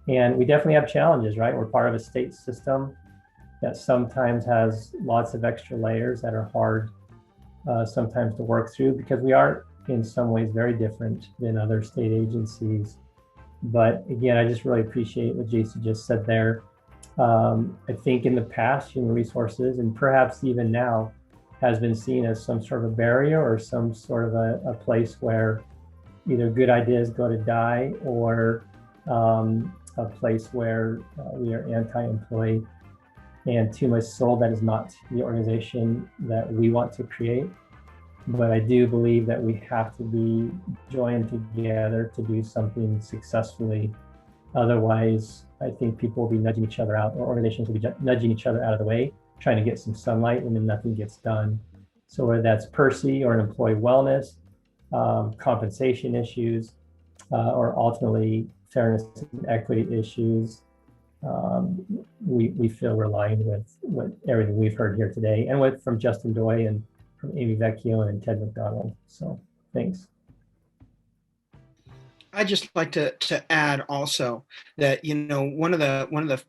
And we definitely have challenges, right? We're part of a state system that sometimes has lots of extra layers that are hard sometimes to work through, because we are in some ways very different than other state agencies. But again, I just really appreciate what JC just said there. I think in the past, human resources, and perhaps even now, has been seen as some sort of a barrier or some sort of a place where either good ideas go to die, or a place where we are anti-employee and too much soul. That is not the organization that we want to create. But I do believe that we have to be joined together to do something successfully. Otherwise, I think people will be nudging each other out, or organizations will be nudging each other out of the way, trying to get some sunlight, and then nothing gets done. So whether that's PSA or an employee wellness, compensation issues, or ultimately fairness and equity issues, we feel we're aligned with everything we've heard here today, and from Justin Doy and from Amy Vecchio and Ted McDonald. So thanks. I'd just like to add also that, one of the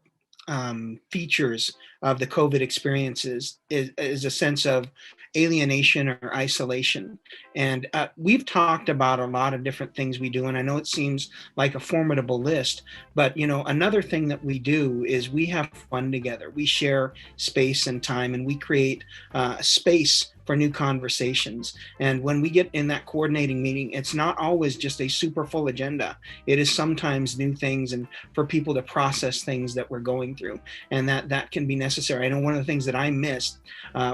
features of the COVID experiences is a sense of alienation or isolation. And we've talked about a lot of different things we do, and I know it seems like a formidable list, but another thing that we do is we have fun together. We share space and time, and we create space for new conversations. And when we get in that coordinating meeting, it's not always just a super full agenda. It is sometimes new things and for people to process things that we're going through, and that can be necessary. I know one of the things that I missed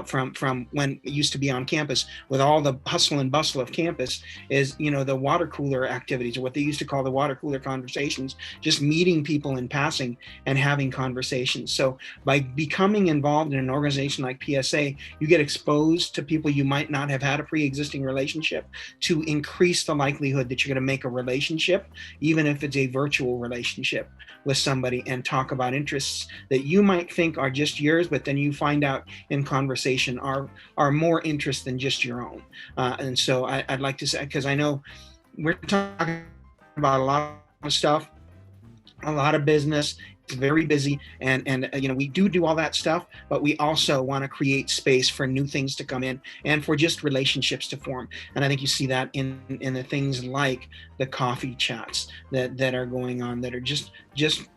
from when it used to be on campus with all the hustle and bustle of campus is, the water cooler activities, or what they used to call the water cooler conversations, just meeting people in passing and having conversations. So by becoming involved in an organization like PSA, you get exposed to people you might not have had a pre-existing relationship, to increase the likelihood that you're going to make a relationship, even if it's a virtual relationship with somebody, and talk about interests that you might think are just yours, but then you find out in conversation are more interest than just your own. And so I'd like to say, because I know we're talking about a lot of stuff, a lot of business. It's very busy, and we do all that stuff, but we also want to create space for new things to come in and for just relationships to form. And I think you see that in the things like the coffee chats that are going on, that are just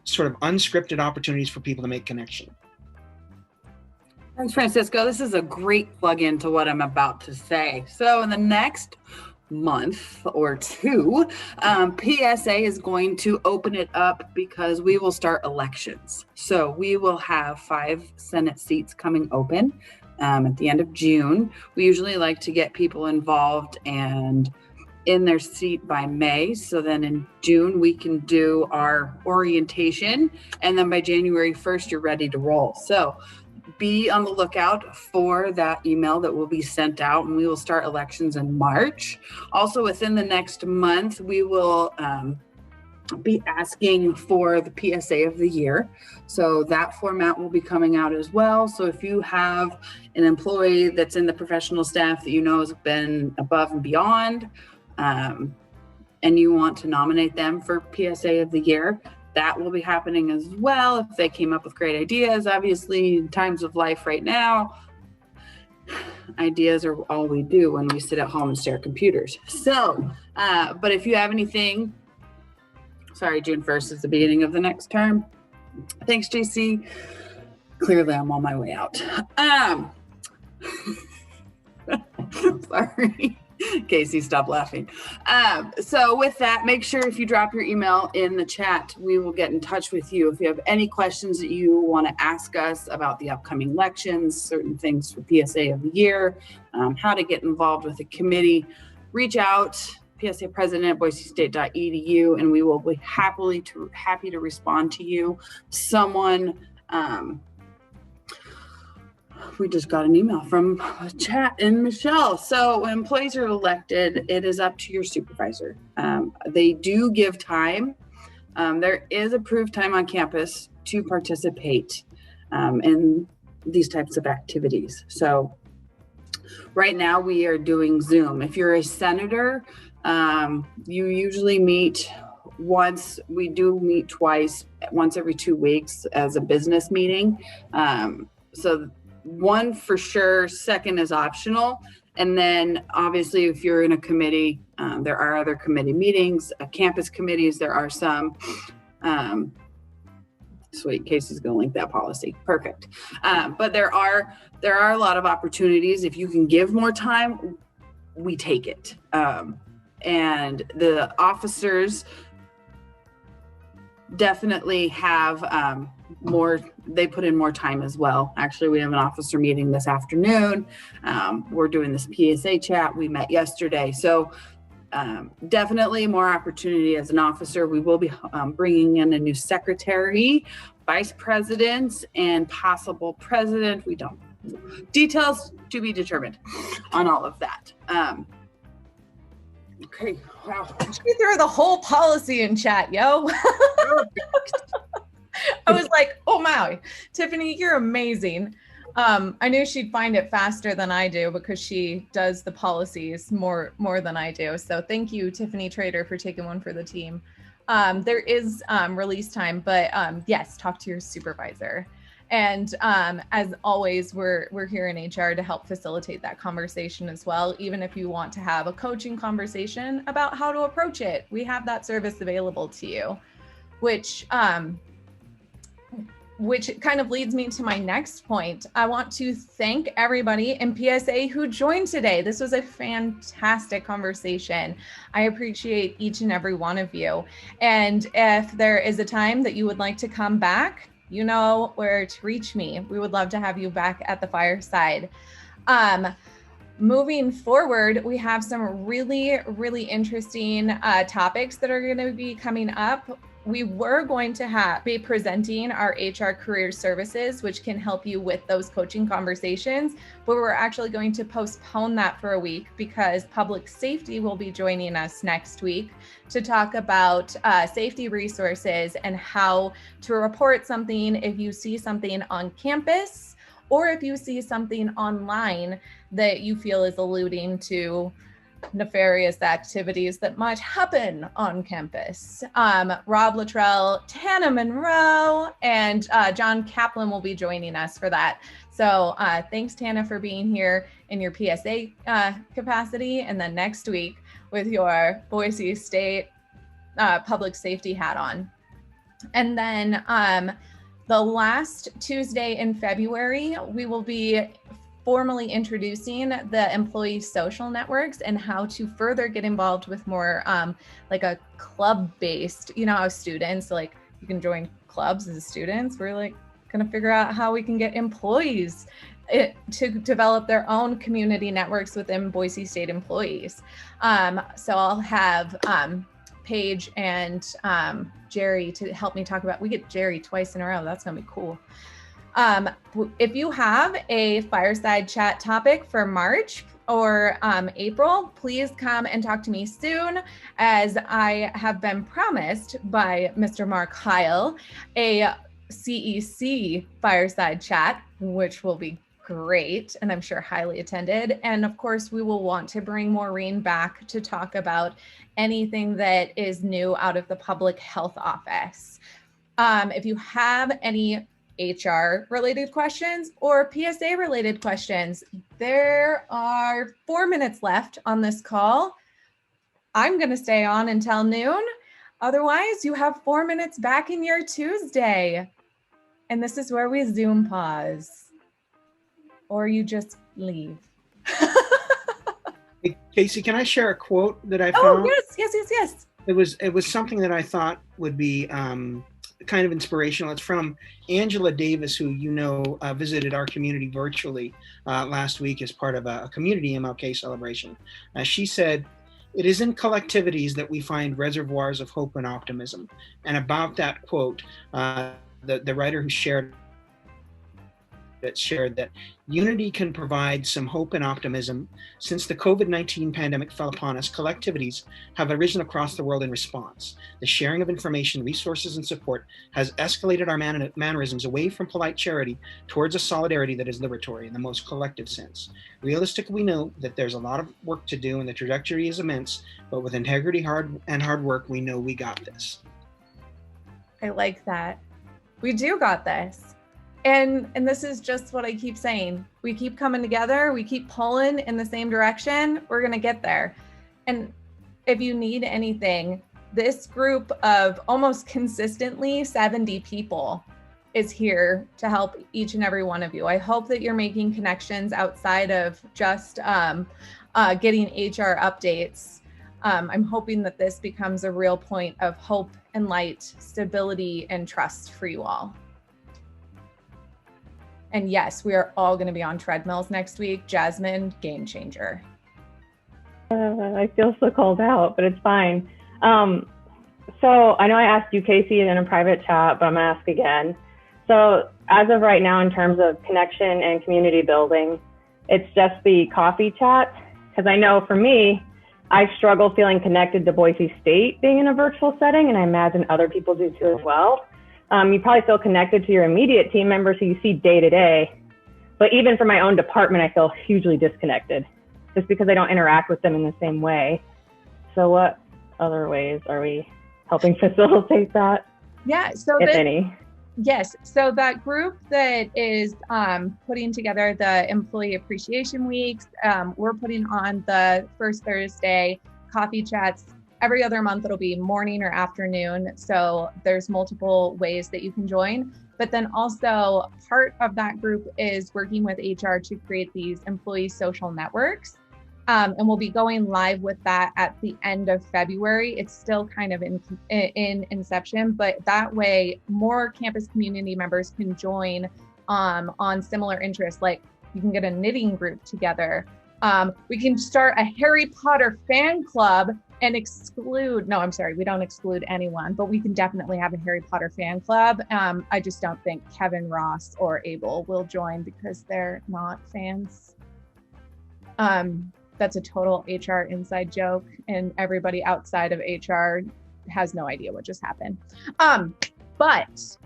sort of unscripted opportunities for people to make connection. Thanks, Francisco. This is a great plug-in to what I'm about to say. So in the next month or two, PSA is going to open it up because we will start elections. So we will have 5 Senate seats coming open at the end of June. We usually like to get people involved and in their seat by May. So then in June, we can do our orientation. And then by January 1st, you're ready to roll. So be on the lookout for that email that will be sent out, and we will start elections in March. Also, within the next month, we will be asking for the PSA of the year. So that format will be coming out as well. So if you have an employee that's in the professional staff that has been above and beyond, and you want to nominate them for PSA of the year, that will be happening as well. If they came up with great ideas, obviously in times of life right now, ideas are all we do when we sit at home and stare at computers. So, but if you have anything, June 1st is the beginning of the next term. Thanks, JC. Clearly I'm on my way out. Sorry. Casey, stop laughing. So with that, make sure if you drop your email in the chat, we will get in touch with you. If you have any questions that you want to ask us about the upcoming elections, certain things for PSA of the year, how to get involved with the committee, reach out, PSA president, boisestate.edu, and we will be happy to respond to you. Someone, we just got an email from chat and Michelle. So when employees are elected, it is up to your supervisor. They do give time. There is approved time on campus to participate in these types of activities. So right now we are doing Zoom. If you're a senator, you usually meet once. We do meet twice, once every 2 weeks as a business meeting. So one for sure, second is optional. And then obviously if you're in a committee, there are other committee meetings, campus committees, there are some. Sweet. Casey's going to link that policy. Perfect. But there are a lot of opportunities. If you can give more time, we take it. And the officers definitely have they put in more time as well. Actually, we have an officer meeting this afternoon. We're doing this PSA chat. We met yesterday. So definitely more opportunity as an officer. We will be bringing in a new secretary, vice president, and possible president. We don't, details to be determined on all of that. Okay, wow. She threw the whole policy in chat, yo. I was like, oh my, Tiffany, you're amazing. I knew she'd find it faster than I do because she does the policies more than I do. So thank you, Tiffany Trader, for taking one for the team. There is release time, but yes, talk to your supervisor. And as always, we're here in HR to help facilitate that conversation as well. Even if you want to have a coaching conversation about how to approach it, we have that service available to you, which kind of leads me to my next point. I want to thank everybody in PSA who joined today. This was a fantastic conversation. I appreciate each and every one of you. And if there is a time that you would like to come back, you know where to reach me. We would love to have you back at the Fireside. Moving forward, we have some really, really interesting topics that are going to be coming up. We were going to be presenting our HR career services, which can help you with those coaching conversations, but we're actually going to postpone that for a week because public safety will be joining us next week to talk about safety resources and how to report something if you see something on campus or if you see something online that you feel is alluding to nefarious activities that might happen on campus. Rob Luttrell, Tana Monroe, and John Kaplan will be joining us for that. So thanks, Tana, for being here in your PSA capacity, and then next week with your Boise State public safety hat on. And then the last Tuesday in February, we will be formally introducing the employee social networks and how to further get involved with more like a club-based, you know, how students, like you can join clubs as students. We're like gonna figure out how we can get employees to develop their own community networks within Boise State employees. So I'll have Paige and Jerry to help me talk about, we get Jerry twice in a row. That's gonna be cool. If you have a Fireside chat topic for March or April, please come and talk to me soon, as I have been promised by Mr. Mark Heil a CEC Fireside chat, which will be great and I'm sure highly attended. And of course, we will want to bring Maureen back to talk about anything that is new out of the public health office. If you have any HR related questions or PSA related questions, there are 4 minutes left on this call. I'm going to stay on until noon. Otherwise, you have 4 minutes back in your Tuesday. And this is where we Zoom pause. Or you just leave. Hey, Casey, can I share a quote that I found? Oh, yes. It was something that I thought would be kind of inspirational. It's from Angela Davis, who visited our community virtually last week as part of a community MLK celebration. She said, "It is in collectivities that we find reservoirs of hope and optimism." And about that quote, the writer who shared that unity can provide some hope and optimism. Since the COVID-19 pandemic fell upon us, collectivities have arisen across the world in response. The sharing of information, resources, and support has escalated our mannerisms away from polite charity towards a solidarity that is liberatory in the most collective sense. Realistically, we know that there's a lot of work to do and the trajectory is immense, but with integrity, hard work, we know we got this. I like that. We do got this. And this is just what I keep saying. We keep coming together. We keep pulling in the same direction. We're going to get there. And if you need anything, this group of almost consistently 70 people is here to help each and every one of you. I hope that you're making connections outside of just getting HR updates. I'm hoping that this becomes a real point of hope and light, stability and trust for you all. And yes, we are all going to be on treadmills next week. Jasmine, game changer. I feel so called out, but it's fine. So I know I asked you, Casey, in a private chat, but I'm gonna ask again. So as of right now, in terms of connection and community building, it's just the coffee chat. Because I know for me, I struggle feeling connected to Boise State being in a virtual setting, and I imagine other people do too as well. You probably feel connected to your immediate team members who you see day to day. But even for my own department, I feel hugely disconnected just because I don't interact with them in the same way. So what other ways are we helping facilitate that? Yeah, so if any. Yes, so that group that is putting together the Employee Appreciation Weeks, we're putting on the first Thursday coffee chats. Every other month it'll be morning or afternoon. So there's multiple ways that you can join. But then also part of that group is working with HR to create these employee social networks. And we'll be going live with that at the end of February. It's still kind of in inception, but that way more campus community members can join on similar interests. Like you can get a knitting group together. We can start a Harry Potter fan club and we don't exclude anyone, but we can definitely have a Harry Potter fan club. I just don't think Kevin, Ross, or Abel will join because they're not fans. That's a total HR inside joke, and everybody outside of HR has no idea what just happened. But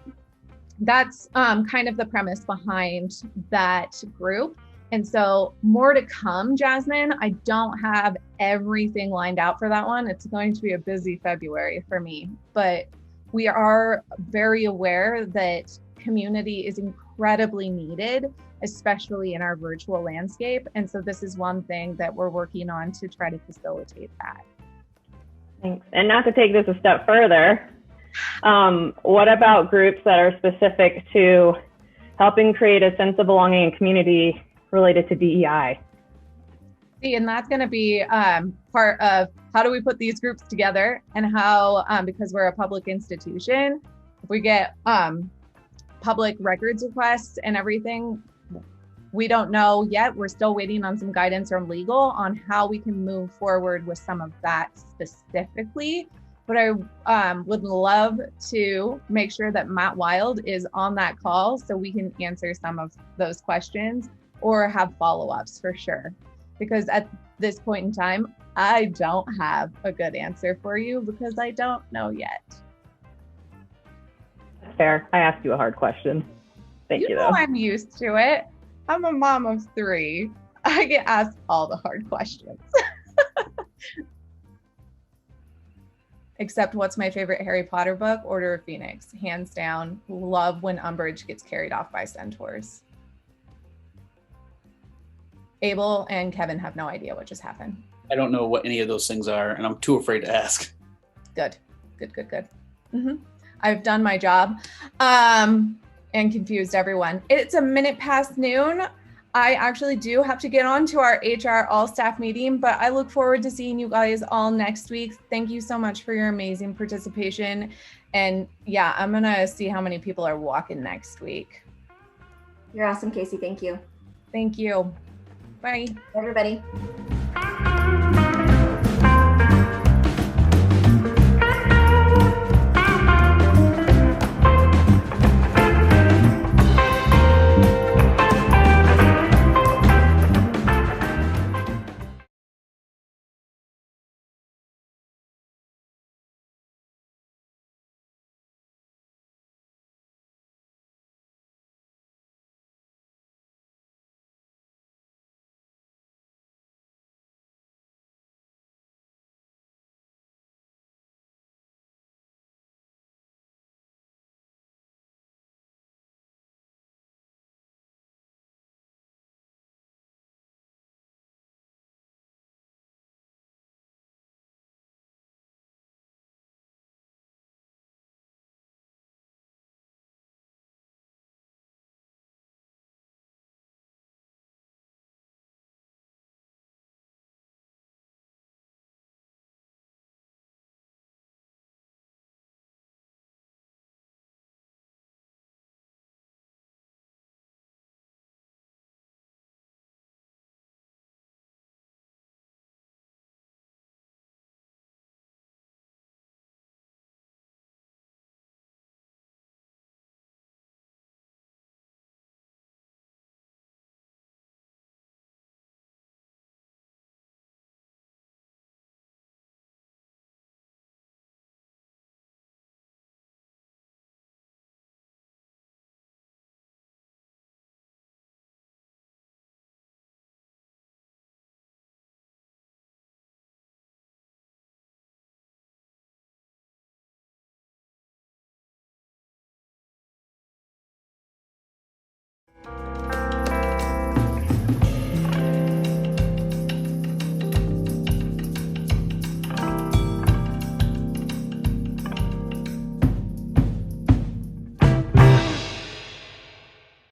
that's kind of the premise behind that group. And so more to come, Jasmine. I don't have everything lined out for that one. It's going to be a busy February for me, but we are very aware that community is incredibly needed, especially in our virtual landscape. And so this is one thing that we're working on to try to facilitate that. Thanks. And not to take this a step further, what about groups that are specific to helping create a sense of belonging and community related to DEI? See, and that's going to be part of how do we put these groups together, and how, because we're a public institution, if we get public records requests and everything, we don't know yet. We're still waiting on some guidance from legal on how we can move forward with some of that specifically. But I would love to make sure that Matt Wild is on that call so we can answer some of those questions or have follow-ups for sure. Because at this point in time, I don't have a good answer for you because I don't know yet. Fair. I asked you a hard question. Thank you, though. I'm used to it. I'm a mom of 3. I get asked all the hard questions. Except what's my favorite Harry Potter book? Order of Phoenix. Hands down. Love when Umbridge gets carried off by centaurs. Abel and Kevin have no idea what just happened. I don't know what any of those things are, and I'm too afraid to ask. Good. Mm-hmm. I've done my job and confused everyone. It's a minute past noon. I actually do have to get on to our HR all-staff meeting, but I look forward to seeing you guys all next week. Thank you so much for your amazing participation. And yeah, I'm going to see how many people are walking next week. You're awesome, Casey. Thank you. Thank you. Bye. Everybody.